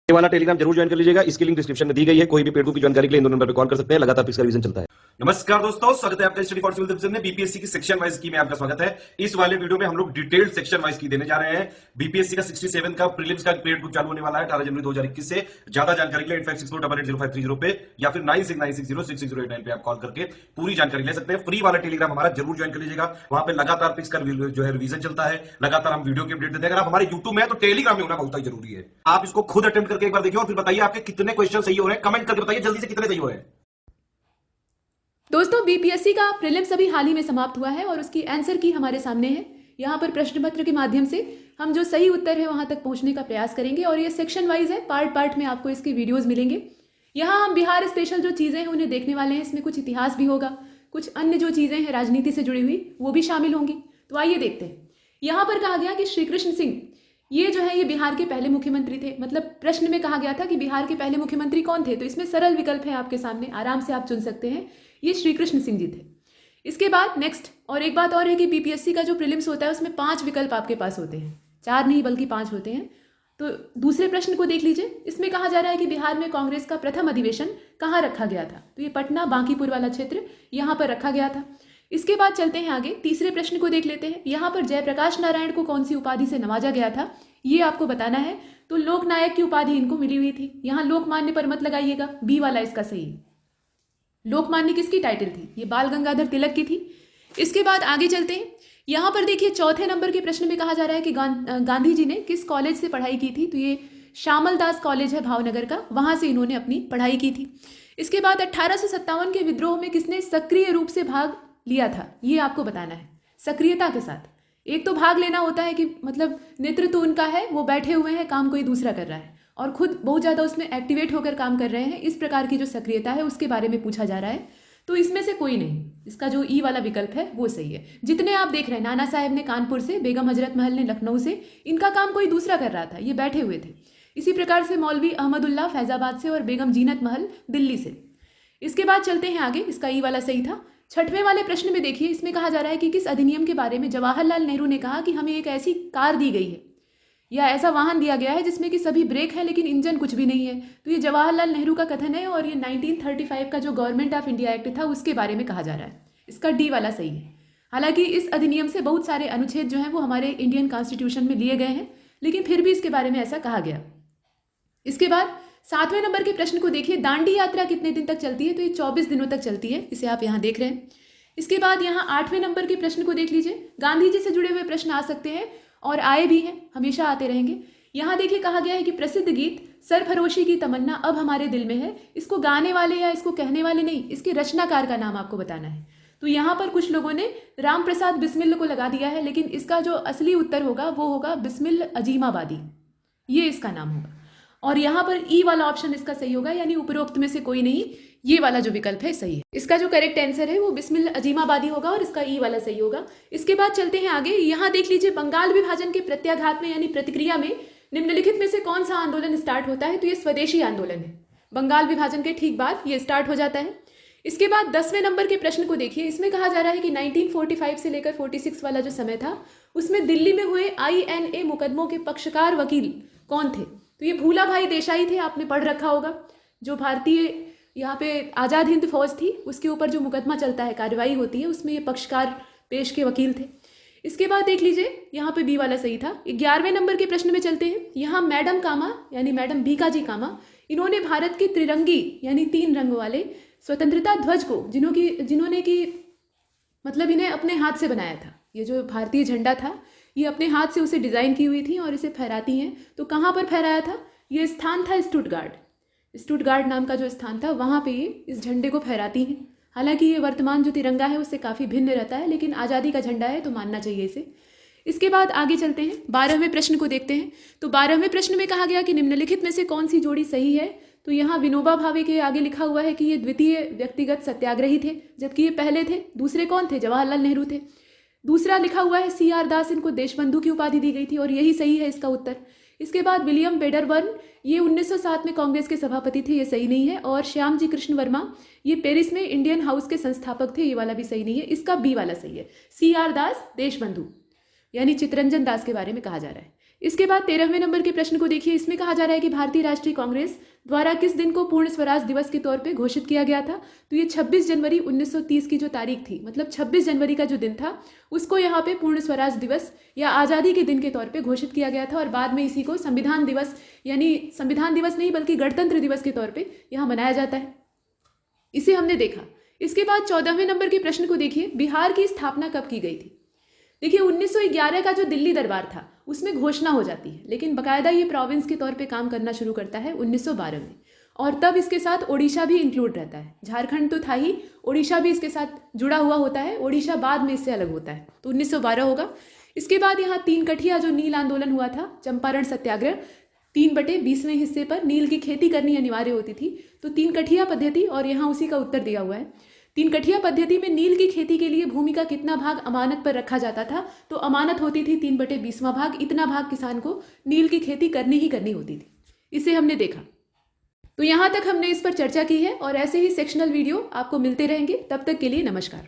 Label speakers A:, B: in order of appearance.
A: ये वाला टेलीग्राम जरूर ज्वाइन कर लीजिएगा, इसकी लिंक डिस्क्रिप्शन में दी गई है। कोई भी पेड बुक की जानकारी के लिए इन दोनों नंबर पर कॉल कर सकते हैं। लगातार इसका रिवीजन चलता है। नमस्कार दोस्तों, स्वागत है आपका स्टडी फॉर सिविल डिवीजन में। बीपीएससी की सेक्शन वाइज की में आपका स्वागत है। इस वाले वीडियो में हम लोग डिटेल्ड सेक्शन वाइज की देने जा रहे हैं। बीपीएससी का 67 का प्रीलिम्स का पेड बुक चालू होने वाला है 18 जनवरी 2021 से। ज्यादा जानकारी के लिए 8564880530 पे या फिर 9696066089 पे आप कॉल करके पूरी जानकारी ले सकते हैं। फ्री वाला टेलीग्राम हमारा जरूर ज्वाइन कर लीजिएगा। वहां पे लगातार पिक्स का जो है रिवीजन चलता है, लगातार हम वीडियो की अपडेट देते हैं। अगर आप हमारे यूट्यूब में है तो टेलीग्राम में होना बहुत ही जरूरी है। आप इसको खुद अटेम्प्ट करके एक बार देखिए और फिर बताइए आपके कितने क्वेश्चन सही हो रहे हैं। कमेंट करके बताइए जल्दी से कितने सही हो रहे हैं।
B: दोस्तों, बीपीएससी का प्रीलिम्स अभी हाल ही में समाप्त हुआ है और उसकी आंसर की हमारे सामने है। यहाँ पर प्रश्न पत्र के माध्यम से हम जो सही उत्तर है वहाँ तक पहुँचने का प्रयास करेंगे और ये सेक्शन वाइज है, पार्ट पार्ट में आपको इसके वीडियोस मिलेंगे। यहाँ हम बिहार स्पेशल जो चीज़ें हैं उन्हें देखने वाले हैं। इसमें कुछ इतिहास भी होगा, कुछ अन्य जो चीज़ें हैं राजनीति से जुड़ी हुई वो भी शामिल होंगी। तो आइए देखते हैं। यहाँ पर कहा गया कि श्री कृष्ण सिंह ये जो है ये बिहार के पहले मुख्यमंत्री थे। मतलब प्रश्न में कहा गया था कि बिहार के पहले मुख्यमंत्री कौन थे, तो इसमें सरल विकल्प है आपके सामने, आराम से आप चुन सकते हैं। ये श्री कृष्ण सिंह जी थे। इसके बाद नेक्स्ट और एक बात और है कि बीपीएससी का जो प्रीलिम्स होता है उसमें 5 विकल्प आपके पास होते हैं, 4 नहीं बल्कि 5 होते हैं। तो दूसरे प्रश्न को देख लीजिए। इसमें कहा जा रहा है कि बिहार में कांग्रेस का प्रथम अधिवेशन कहाँ रखा गया था, तो ये पटना बांकीपुर वाला क्षेत्र यहाँ पर रखा गया था। इसके बाद चलते हैं आगे, तीसरे प्रश्न को देख लेते हैं। यहाँ पर जयप्रकाश नारायण को कौन सी उपाधि से नवाजा गया था ये आपको बताना है। तो लोकनायक की उपाधि इनको मिली हुई थी। यहाँ लोकमान्य पर मत लगाइएगा, बी वाला इसका सही है। लोकमान्य किसकी टाइटल थी, ये बाल गंगाधर तिलक की थी। इसके बाद आगे चलते हैं। यहाँ पर देखिए चौथे नंबर के प्रश्न में कहा जा रहा है कि गांधी जी ने किस कॉलेज से पढ़ाई की थी, तो ये श्यामल दास कॉलेज है भावनगर का, वहां से इन्होंने अपनी पढ़ाई की थी। इसके बाद 1857 के विद्रोह में किसने सक्रिय रूप से भाग लिया था, ये आपको बताना है सक्रियता के साथ। एक तो भाग लेना होता है कि मतलब नेतृत्व उनका है, वो बैठे हुए हैं, काम कोई दूसरा कर रहा है और खुद बहुत ज़्यादा उसमें एक्टिवेट होकर काम कर रहे हैं। इस प्रकार की जो सक्रियता है उसके बारे में पूछा जा रहा है। तो इसमें से कोई नहीं, इसका जो ई वाला विकल्प है वो सही है। जितने आप देख रहे हैं, नाना साहब ने कानपुर से, बेगम हजरत महल ने लखनऊ से, इनका काम कोई दूसरा कर रहा था, ये बैठे हुए थे। इसी प्रकार से मौलवी अहमदुल्लाह फैजाबाद से और बेगम जीनत महल दिल्ली से। इसके बाद चलते हैं आगे, इसका ई वाला सही था। छठवें वाले प्रश्न में देखिए, इसमें कहा जा रहा है कि किस अधिनियम के बारे में जवाहरलाल नेहरू ने कहा कि हमें एक ऐसी कार दी गई है या ऐसा वाहन दिया गया है जिसमें कि सभी ब्रेक है लेकिन इंजन कुछ भी नहीं है। तो ये जवाहरलाल नेहरू का कथन है और ये 1935 का जो गवर्नमेंट ऑफ इंडिया एक्ट था उसके बारे में कहा जा रहा है। इसका डी वाला सही है। हालांकि इस अधिनियम से बहुत सारे अनुच्छेद जो हैं वो हमारे इंडियन कॉन्स्टिट्यूशन में लिए गए हैं, लेकिन फिर भी इसके बारे में ऐसा कहा गया। इसके बाद 7वें नंबर के प्रश्न को देखिए, दांडी यात्रा कितने दिन तक चलती है, तो ये 24 दिनों तक चलती है, इसे आप यहाँ देख रहे हैं। इसके बाद यहाँ 8वें नंबर के प्रश्न को देख लीजिए। गांधी जी से जुड़े हुए प्रश्न आ सकते हैं और आए भी हैं, हमेशा आते रहेंगे। यहाँ देखिए कहा गया है कि प्रसिद्ध गीत सरफरोशी की तमन्ना अब हमारे दिल में है, इसको गाने वाले या इसको कहने वाले नहीं, इसके रचनाकार का नाम आपको बताना है। तो यहाँ पर कुछ लोगों ने राम प्रसाद बिस्मिल को लगा दिया है, लेकिन इसका जो असली उत्तर होगा वो होगा बिस्मिल अजीमाबादी, ये इसका नाम होगा। और यहाँ पर ई वाला ऑप्शन इसका सही होगा, यानी उपरोक्त में से कोई नहीं, ये वाला जो विकल्प है सही है। इसका जो करेक्ट आंसर है वो बिस्मिल अजीमाबादी होगा और इसका ई वाला सही होगा। इसके बाद चलते हैं आगे। यहाँ देख लीजिए, बंगाल विभाजन के प्रत्याघात में यानी प्रतिक्रिया में निम्नलिखित में से कौन सा आंदोलन स्टार्ट होता है, तो ये स्वदेशी आंदोलन है। बंगाल विभाजन के ठीक बाद ये स्टार्ट हो जाता है। इसके बाद 10वें नंबर के प्रश्न को देखिए। इसमें कहा जा रहा है कि 1945 से लेकर 46 वाला जो समय था उसमें दिल्ली में हुए INA मुकदमों के पक्षकार वकील कौन थे, तो ये भूला भाई देसाई थे, आपने पढ़ रखा होगा। जो भारतीय यहाँ पे आज़ाद हिंद फौज थी उसके ऊपर जो मुकदमा चलता है, कार्रवाई होती है, उसमें ये पक्षकार पेश के वकील थे। इसके बाद देख लीजिए यहाँ पे बी वाला सही था। 11वें नंबर के प्रश्न में चलते हैं। यहाँ मैडम कामा यानी मैडम भीकाजी कामा, इन्होंने भारत के त्रिरंगी यानी 3 रंग वाले स्वतंत्रता ध्वज को जिन्होंने कि मतलब इन्हें अपने हाथ से बनाया था, ये जो भारतीय झंडा था ये अपने हाथ से उसे डिज़ाइन की हुई थी और इसे फहराती हैं। तो कहाँ पर फहराया था, ये स्थान था स्टुटगार्ड नाम का जो स्थान था, वहाँ पे ये इस झंडे को फहराती हैं। हालांकि ये वर्तमान जो तिरंगा है उससे काफ़ी भिन्न रहता है, लेकिन आज़ादी का झंडा है तो मानना चाहिए इसे। इसके बाद आगे चलते हैं, 12वें प्रश्न को देखते हैं। तो 12वें प्रश्न में कहा गया कि निम्नलिखित में से कौन सी जोड़ी सही है, तो यहाँ विनोबा भावे के आगे लिखा हुआ है कि ये द्वितीय व्यक्तिगत सत्याग्रही थे, जबकि ये पहले थे। दूसरे कौन थे, जवाहरलाल नेहरू थे। दूसरा लिखा हुआ है CR दास, इनको देशबंधु की उपाधि दी गई थी और यही सही है इसका उत्तर। इसके बाद विलियम बेडरबर्न, ये 1907 में कांग्रेस के सभापति थे, ये सही नहीं है। और श्याम जी कृष्ण वर्मा, ये पेरिस में इंडियन हाउस के संस्थापक थे, ये वाला भी सही नहीं है। इसका बी वाला सही है। CR दास देशबंधु यानी चितरंजन दास के बारे में कहा जा रहा है। इसके बाद 13वें नंबर के प्रश्न को देखिए। इसमें कहा जा रहा है कि भारतीय राष्ट्रीय कांग्रेस द्वारा किस दिन को पूर्ण स्वराज दिवस के तौर पे घोषित किया गया था। तो ये 26 जनवरी 1930 की जो तारीख थी, मतलब 26 जनवरी का जो दिन था, उसको यहाँ पे पूर्ण स्वराज दिवस या आज़ादी के दिन के तौर पे घोषित किया गया था। और बाद में इसी को संविधान दिवस, यानी संविधान दिवस नहीं बल्कि गणतंत्र दिवस के तौर पर यहाँ मनाया जाता है। इसे हमने देखा। इसके बाद 14वें नंबर के प्रश्न को देखिए। बिहार की स्थापना कब की गई थी। देखिए 1911 का जो दिल्ली दरबार था उसमें घोषणा हो जाती है, लेकिन बकायदा ये प्रोविंस के तौर पे काम करना शुरू करता है 1912 में। और तब इसके साथ ओडिशा भी इंक्लूड रहता है। झारखंड तो था ही, ओडिशा भी इसके साथ जुड़ा हुआ होता है। ओडिशा बाद में इससे अलग होता है, तो 1912 होगा। इसके बाद यहाँ 3 कठिया जो नील आंदोलन हुआ था, चंपारण सत्याग्रह, 3/20वें हिस्से पर नील की खेती करनी अनिवार्य होती थी, तो 3 कठिया पद्धति, और यहाँ उसी का उत्तर दिया हुआ है। 3 कठिया पद्धति में नील की खेती के लिए भूमि का कितना भाग अमानत पर रखा जाता था। तो अमानत होती थी 3/20वां भाग। इतना भाग किसान को नील की खेती करनी ही करनी होती थी। इसे हमने देखा। तो यहाँ तक हमने इस पर चर्चा की है, और ऐसे ही सेक्शनल वीडियो आपको मिलते रहेंगे। तब तक के लिए नमस्कार।